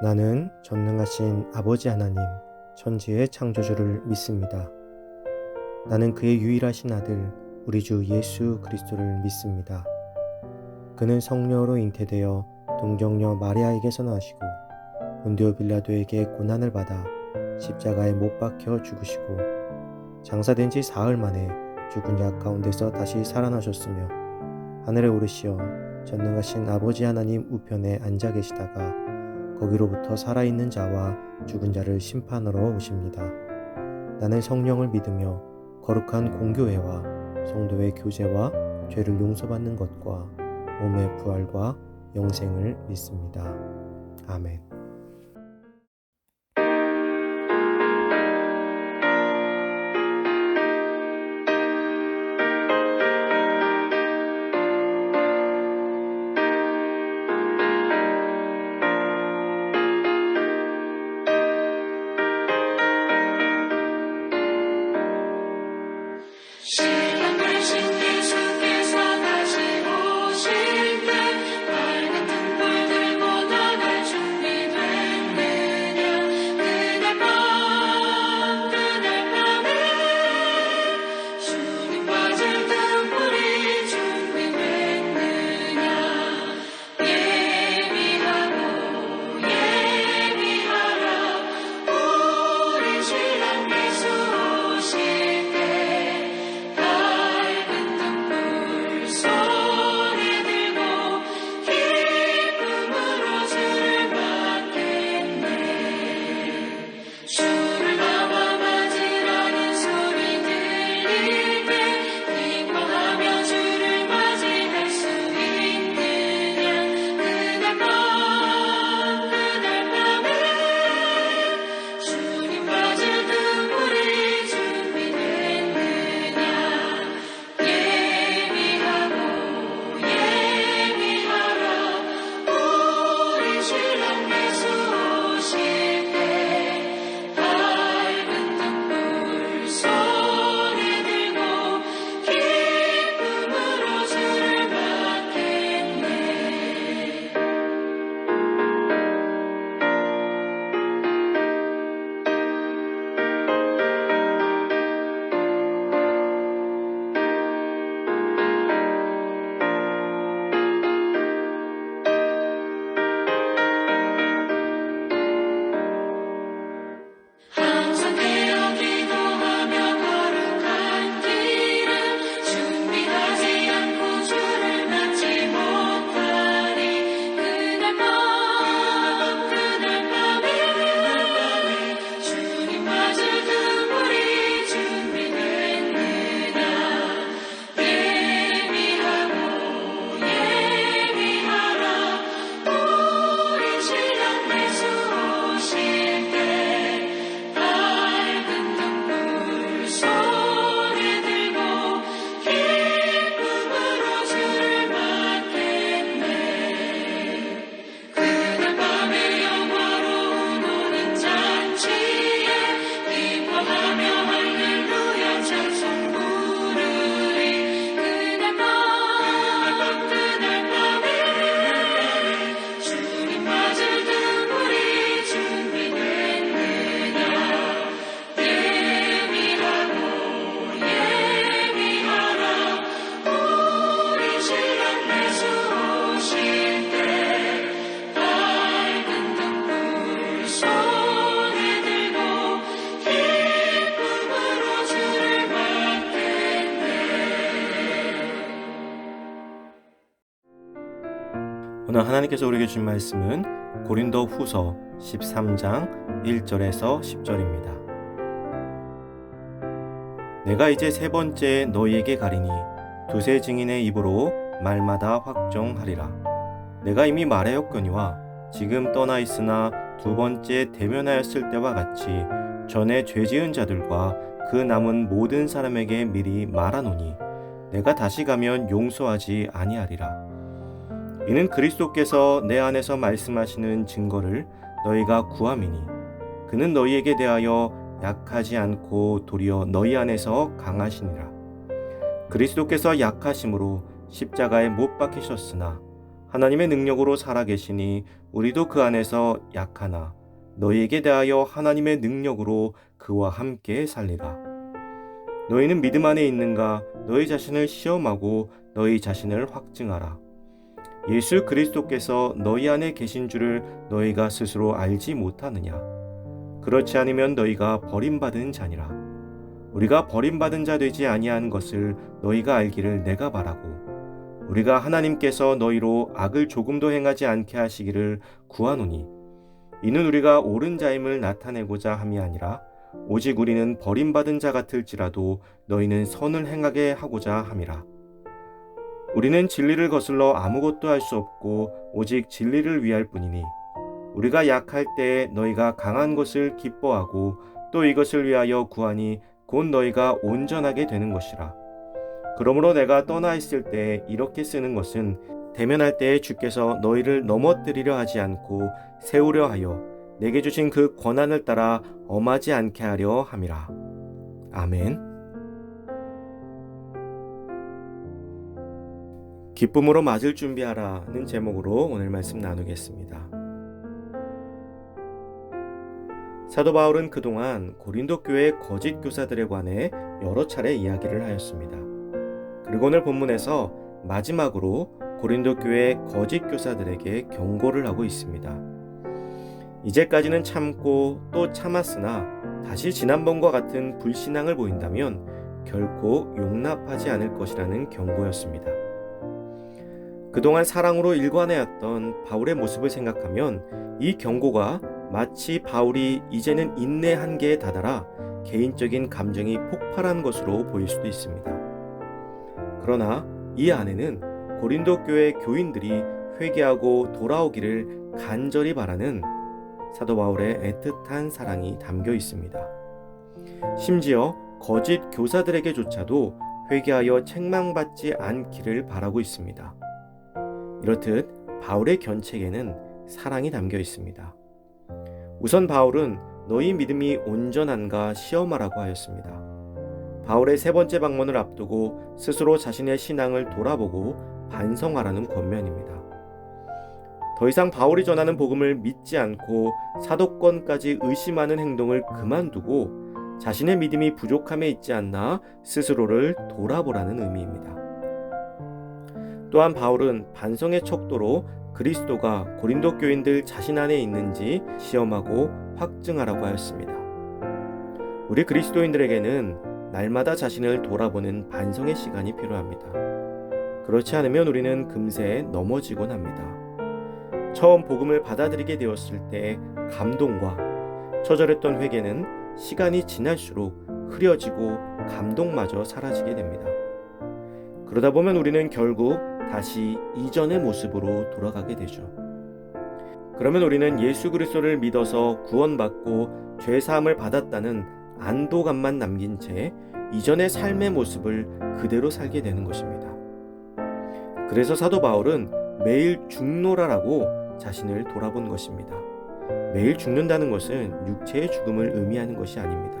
나는 전능하신 아버지 하나님, 천지의 창조주를 믿습니다. 나는 그의 유일하신 아들, 우리 주 예수 그리스도를 믿습니다. 그는 성령으로 잉태되어 동정녀 마리아에게서 나시고 본디오 빌라도에게 고난을 받아 십자가에 못 박혀 죽으시고 장사된 지 사흘 만에 죽은 자 가운데서 다시 살아나셨으며 하늘에 오르시어 전능하신 아버지 하나님 우편에 앉아 계시다가 거기로부터 살아있는 자와 죽은 자를 심판하러 오십니다. 나는 성령을 믿으며 거룩한 공교회와 성도의 교제와 죄를 용서받는 것과 몸의 부활과 영생을 믿습니다. 아멘. 시간 대신 예수께서 다시 오실 때 빨간 등불 들고 나갈 준비됐느냐. 그날 밤에 주님 맞을 등불이 준비됐느냐. 예비하라. 우리 신랑 예수 오실 때 밝은 등불 손에 들고 기쁨으로 주를 맞겠네. 주를 담아 맞으라는 소리 들릴 때 기뻐하며 주를 맞이할 수 있느냐. 그날 밤에 주님 맞을 등불이 준비됐느냐. 예비하라. 우리 신랑 예수 오실 때 밝은 등불 손에 들고 기쁨으로 주를 맞겠네. 항상 깨어 기도하며 거룩한 길은 준비하지 않고 주를 맞지 못하니. 그날 밤에 주님 맞을 등불이 준비됐느냐. 예비하라. 우리 신랑 예수 오실 때 밝은 등불 손에 들고 기쁨으로 주를 맞겠네. 그날 밤에 영화로운 혼인 잔치에 기뻐하며 할렐루야 찬송 부르리. 그날 밤에 주님 맞을 등불이 준비됐느냐. 예비하라. 우리 신랑 예수 오실 때 밝은 등불 손에 들고 기쁨으로 주를 맞겠네. 오늘 하나님께서 우리에게 준 말씀은 고린도 후서 13장 1절에서 10절입니다. 내가 이제 세 번째 너희에게 가리니 두세 증인의 입으로 말마다 확정하리라. 내가 이미 말하였거니와 지금 떠나 있으나 두 번째 대면하였을 때와 같이 전에 죄 지은 자들과 그 남은 모든 사람에게 미리 말하노니 내가 다시 가면 용서하지 아니하리라. 이는 그리스도께서 내 안에서 말씀하시는 증거를 너희가 구함이니 그는 너희에게 대하여 약하지 않고 도리어 너희 안에서 강하시니라. 그리스도께서 약하심으로 십자가에 못 박히셨으나 하나님의 능력으로 살아계시니 우리도 그 안에서 약하나 너희에게 대하여 하나님의 능력으로 그와 함께 살리라. 너희는 믿음 안에 있는가? 너희 자신을 시험하고 너희 자신을 확증하라. 예수 그리스도께서 너희 안에 계신 줄을 너희가 스스로 알지 못하느냐? 그렇지 않으면 너희가 버림받은 자니라. 우리가 버림받은 자 되지 아니한 것을 너희가 알기를 내가 바라고, 우리가 하나님께서 너희로 악을 조금도 행하지 않게 하시기를 구하노니, 이는 우리가 옳은 자임을 나타내고자 함이 아니라 오직 우리는 버림받은 자 같을지라도 너희는 선을 행하게 하고자 함이라. 우리는 진리를 거슬러 아무것도 할 수 없고 오직 진리를 위할 뿐이니, 우리가 약할 때에 너희가 강한 것을 기뻐하고 또 이것을 위하여 구하니 곧 너희가 온전하게 되는 것이라. 그러므로 내가 떠나 있을 때에 이렇게 쓰는 것은 대면할 때에 주께서 너희를 넘어뜨리려 하지 않고 세우려 하여 내게 주신 그 권한을 따라 엄하지 않게 하려 함이라. 아멘. 기쁨으로 맞을 준비하라는 제목으로 오늘 말씀 나누겠습니다. 사도 바울은 그동안 고린도 교회 거짓 교사들에 관해 여러 차례 이야기를 하였습니다. 그리고 오늘 본문에서 마지막으로 고린도 교회 거짓 교사들에게 경고를 하고 있습니다. 이제까지는 참고 또 참았으나 다시 지난번과 같은 불신앙을 보인다면 결코 용납하지 않을 것이라는 경고였습니다. 그동안 사랑으로 일관해왔던 바울의 모습을 생각하면 이 경고가 마치 바울이 이제는 인내 한계에 다다라 개인적인 감정이 폭발한 것으로 보일 수도 있습니다. 그러나 이 안에는 고린도 교회 교인들이 회개하고 돌아오기를 간절히 바라는 사도 바울의 애틋한 사랑이 담겨 있습니다. 심지어 거짓 교사들에게조차도 회개하여 책망받지 않기를 바라고 있습니다. 이렇듯 바울의 견책에는 사랑이 담겨 있습니다. 우선 바울은 너희 믿음이 온전한가 시험하라고 하였습니다. 바울의 세 번째 방문을 앞두고 스스로 자신의 신앙을 돌아보고 반성하라는 권면입니다. 더 이상 바울이 전하는 복음을 믿지 않고 사도권까지 의심하는 행동을 그만두고 자신의 믿음이 부족함에 있지 않나 스스로를 돌아보라는 의미입니다. 또한 바울은 반성의 척도로 그리스도가 고린도 교인들 자신 안에 있는지 시험하고 확증하라고 하였습니다. 우리 그리스도인들에게는 날마다 자신을 돌아보는 반성의 시간이 필요합니다. 그렇지 않으면 우리는 금세 넘어지곤 합니다. 처음 복음을 받아들이게 되었을 때 감동과 처절했던 회개는 시간이 지날수록 흐려지고 감동마저 사라지게 됩니다. 그러다 보면 우리는 결국 다시 이전의 모습으로 돌아가게 되죠. 그러면 우리는 예수 그리스도를 믿어서 구원받고 죄사함을 받았다는 안도감만 남긴 채 이전의 삶의 모습을 그대로 살게 되는 것입니다. 그래서 사도 바울은 매일 죽노라라고 자신을 돌아본 것입니다. 매일 죽는다는 것은 육체의 죽음을 의미하는 것이 아닙니다.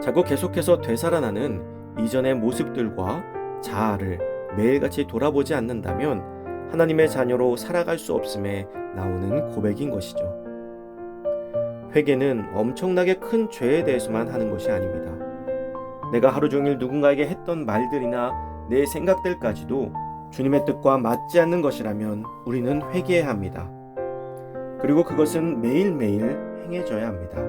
자꾸 계속해서 되살아나는 이전의 모습들과 자아를 매일같이 돌아보지 않는다면 하나님의 자녀로 살아갈 수 없음에 나오는 고백인 것이죠. 회개는 엄청나게 큰 죄에 대해서만 하는 것이 아닙니다. 내가 하루 종일 누군가에게 했던 말들이나 내 생각들까지도 주님의 뜻과 맞지 않는 것이라면 우리는 회개해야 합니다. 그리고 그것은 매일매일 행해져야 합니다.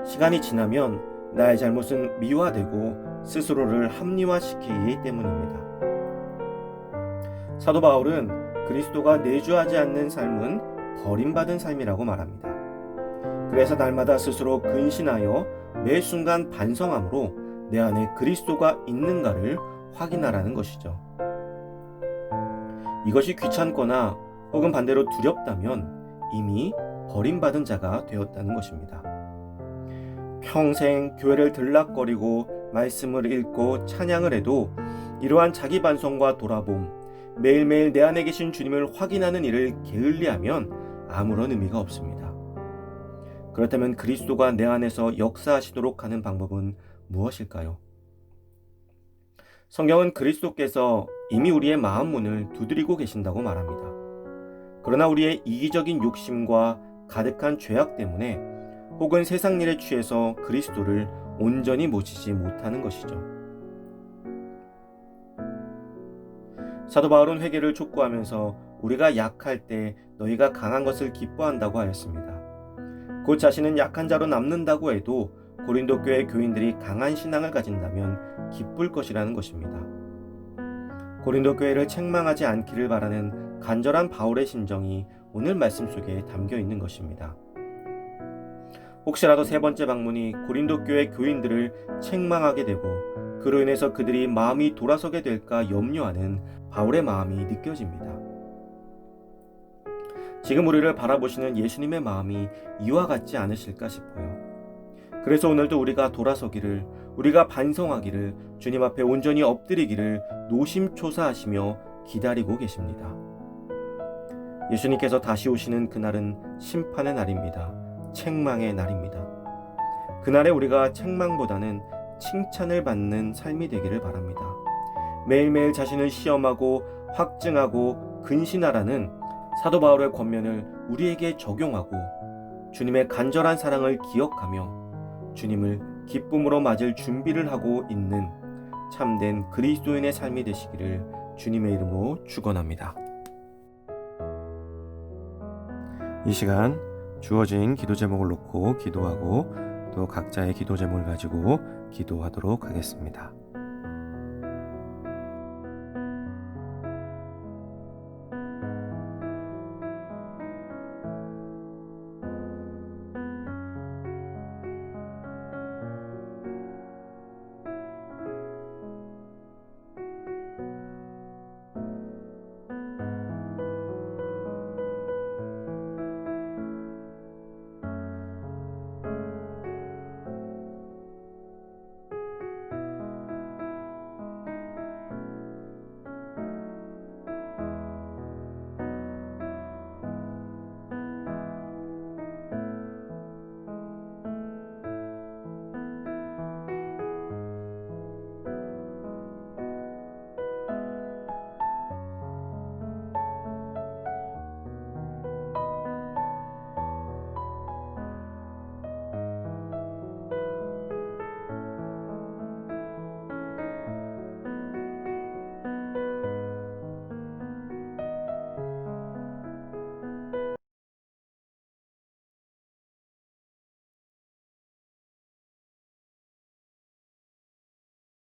시간이 지나면 나의 잘못은 미화되고 스스로를 합리화시키기 때문입니다. 사도 바울은 그리스도가 내주하지 않는 삶은 버림받은 삶이라고 말합니다. 그래서 날마다 스스로 근신하여 매 순간 반성함으로 내 안에 그리스도가 있는가를 확인하라는 것이죠. 이것이 귀찮거나 혹은 반대로 두렵다면 이미 버림받은 자가 되었다는 것입니다. 평생 교회를 들락거리고 말씀을 읽고 찬양을 해도 이러한 자기 반성과 돌아봄, 매일매일 내 안에 계신 주님을 확인하는 일을 게을리하면 아무런 의미가 없습니다. 그렇다면 그리스도가 내 안에서 역사하시도록 하는 방법은 무엇일까요? 성경은 그리스도께서 이미 우리의 마음 문을 두드리고 계신다고 말합니다. 그러나 우리의 이기적인 욕심과 가득한 죄악 때문에 혹은 세상 일에 취해서 그리스도를 온전히 모시지 못하는 것이죠. 사도 바울은 회개를 촉구하면서 우리가 약할 때 너희가 강한 것을 기뻐한다고 하였습니다. 곧 자신은 약한 자로 남는다고 해도 고린도 교회 교인들이 강한 신앙을 가진다면 기쁠 것이라는 것입니다. 고린도 교회를 책망하지 않기를 바라는 간절한 바울의 심정이 오늘 말씀 속에 담겨 있는 것입니다. 혹시라도 세 번째 방문이 고린도 교회 교인들을 책망하게 되고 그로 인해서 그들이 마음이 돌아서게 될까 염려하는 바울의 마음이 느껴집니다. 지금 우리를 바라보시는 예수님의 마음이 이와 같지 않으실까 싶어요. 그래서 오늘도 우리가 돌아서기를, 우리가 반성하기를, 주님 앞에 온전히 엎드리기를 노심초사하시며 기다리고 계십니다. 예수님께서 다시 오시는 그날은 심판의 날입니다. 책망의 날입니다. 그날에 우리가 책망보다는 칭찬을 받는 삶이 되기를 바랍니다. 매일매일 자신을 시험하고 확증하고 근신하라는 사도 바울의 권면을 우리에게 적용하고 주님의 간절한 사랑을 기억하며 주님을 기쁨으로 맞을 준비를 하고 있는 참된 그리스도인의 삶이 되시기를 주님의 이름으로 축원합니다. 이 시간 주어진 기도 제목을 놓고 기도하고 또 각자의 기도 제목을 가지고 기도하도록 하겠습니다.